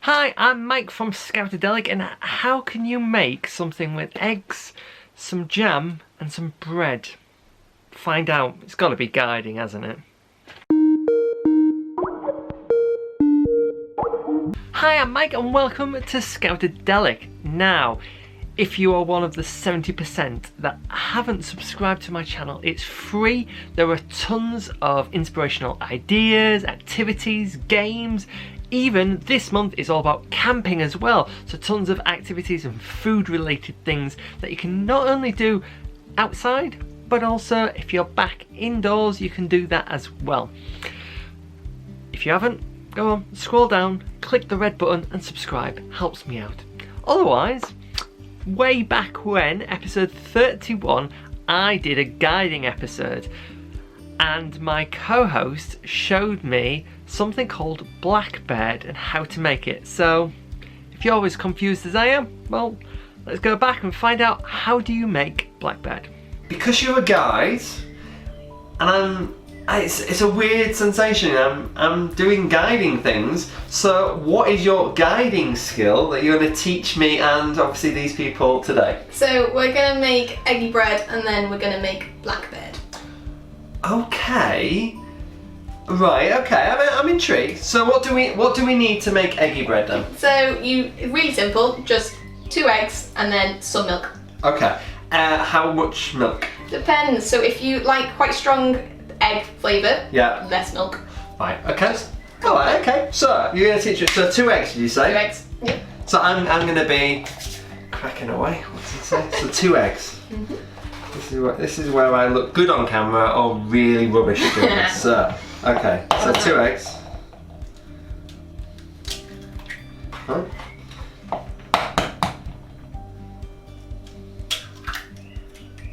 Hi, I'm Mike from Scoutadelic, and how can you make something with eggs, some jam and some bread? Find out. It's got to be guiding, hasn't it? Hi, I'm Mike and welcome to Scoutadelic. Now, if you are one of the 70% that haven't subscribed to my channel, it's free. There are tons of inspirational ideas, activities, games. Even this month is all about camping as well. So tons of activities and food related things that you can not only do outside, but also if you're back indoors, you can do that as well. If you haven't, go on, scroll down, click the red button and subscribe. Helps me out. Otherwise, way back when, episode 31, I did a guiding episode and my co-host showed me something called blackbird and how to make it. So if you're as confused as I am, well, let's go back and find out how do you make blackbird. Because you're a guide and it's a weird sensation. I'm doing guiding things. So what is your guiding skill that you're going to teach me and obviously these people today? So we're going to make eggy bread and then we're going to make blackbird. Okay. Right, okay, I'm intrigued. So what do we need to make eggy bread then? So really simple, just 2 eggs and then some milk. Okay. How much milk? Depends. So if you like quite strong egg flavour, yeah, less milk. Right, okay. Alright, okay. So you're gonna teach us, so 2 eggs did you say? 2 eggs, yeah. So I'm gonna be cracking away. What's it say? So 2 eggs. Mm-hmm. This is where I look good on camera or really rubbish at doing this. So okay, so 2 eggs. Huh?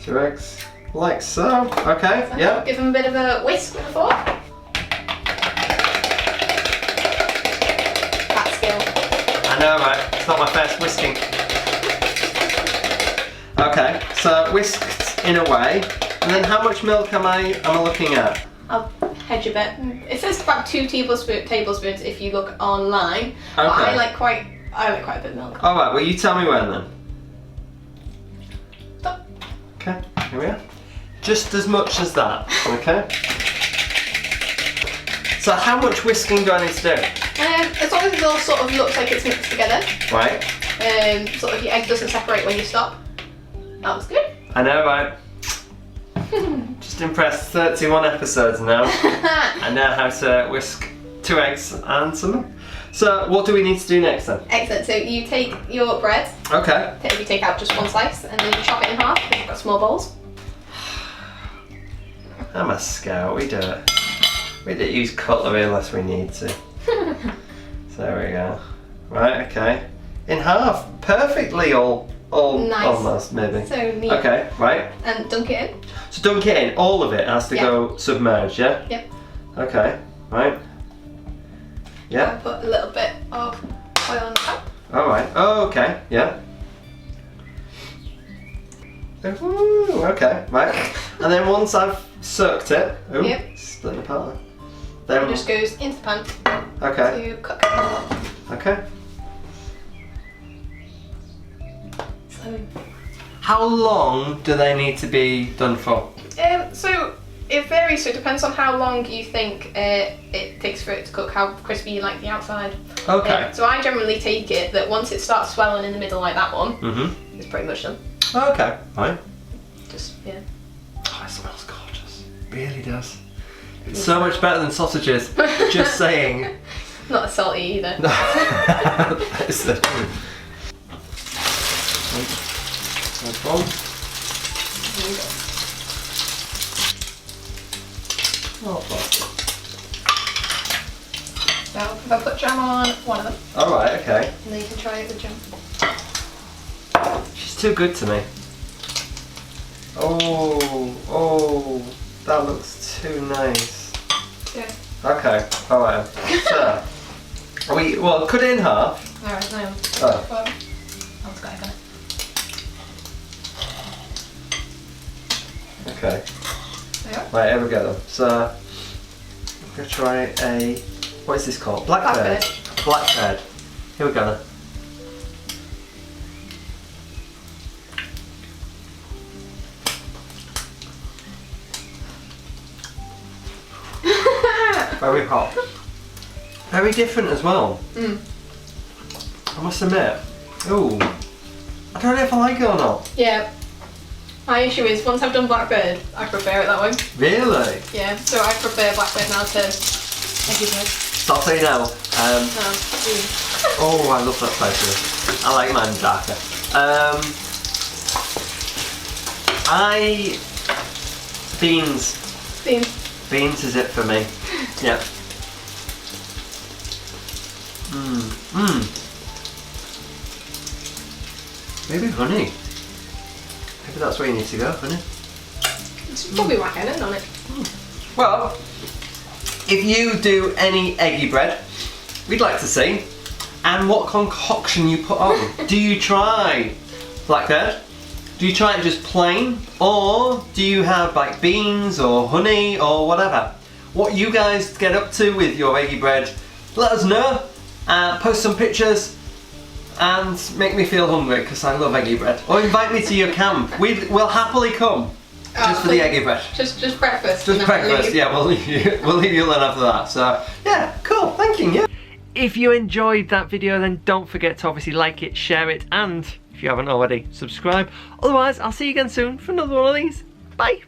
2 eggs, like so. Okay, So yeah. give them a bit of a whisk with a fork. That skill. I know, right? It's not my first whisking. Okay, so whisked in a way, and then how much milk am I looking at? I'll hedge a bit. It says about 2 tablespoons if you look online. Okay. But I like quite a bit of milk. All right. Well, you tell me when then. Stop. Okay. Here we are. Just as much as that. Okay. So how much whisking do I need to do? As long as it all sort of looks like it's mixed together. Right. Sort of your egg doesn't separate when you stop. That was good. I know, right? Just impressed. 31 episodes now. I know how to whisk 2 eggs and some. So what do we need to do next then? Excellent. So you take your bread. Okay. You take out just 1 slice and then you chop it in half because you've got small bowls. I'm a scout. We do it. We don't use cutlery unless we need to. So there we go. Right. Okay. In half. Perfectly all nice. Almost maybe. So neat. Okay. Right. And dunk it in. So dunk it in. All of it has to go submerged. Yeah. Yep. Okay. Right. Yeah. I'll put a little bit of oil on top. All right. Oh, okay. Yeah. Ooh, okay. Right. And then once I've soaked it, Yep. split it apart. Then It just goes into the pan okay. to cook. Okay. So, How long do they need to be done for? so it varies. So it depends on how long you think it takes for it to cook, how crispy you like the outside. Okay. So I generally take it that once it starts swelling in the middle like that one, Mm-hmm. it's pretty much done. Okay. Right. Just yeah. Oh, it smells gorgeous. It really does. It's so much better than sausages. Just saying. Not as salty either. No. That's the truth. No problem. Oh, So if I put jam on one of them, alright, okay. and then you can try it with jam. She's too good to me. Oh, that looks too nice. Yeah. Okay, alright. So, well, cut it in half. Alright, now. Oh. Well, it's got it. Okay. There you are. Right, here we go then. So, I'm going to try a, what is this called? Blackbird. Blackbird. Here we go then. Very hot. Very different as well. I must admit. Ooh. I don't know if I like it or not. Yeah. My issue is, once I've done blackbird, I prefer it that way. Really? Yeah, so I prefer blackbird now to eggy bread. So I'll tell you now. No. Oh, I love that spicy. I like mine darker. Beans. Beans is it for me. Yeah. Maybe honey. Maybe that's where you need to go, honey. It's probably whack island on it. Well, if you do any eggy bread, we'd like to see. And what concoction you put on. Do you try blackbird? Do you try it just plain? Or do you have like beans or honey or whatever? What you guys get up to with your eggy bread, let us know. Post some pictures and make me feel hungry because I love eggy bread. Or invite me to your camp. We'll happily come. Just for the eggy bread. Just breakfast. Just breakfast, yeah, we'll leave you alone after that. So, yeah, cool, thank you. Yeah. If you enjoyed that video, then don't forget to obviously like it, share it, and if you haven't already, subscribe. Otherwise, I'll see you again soon for another one of these. Bye.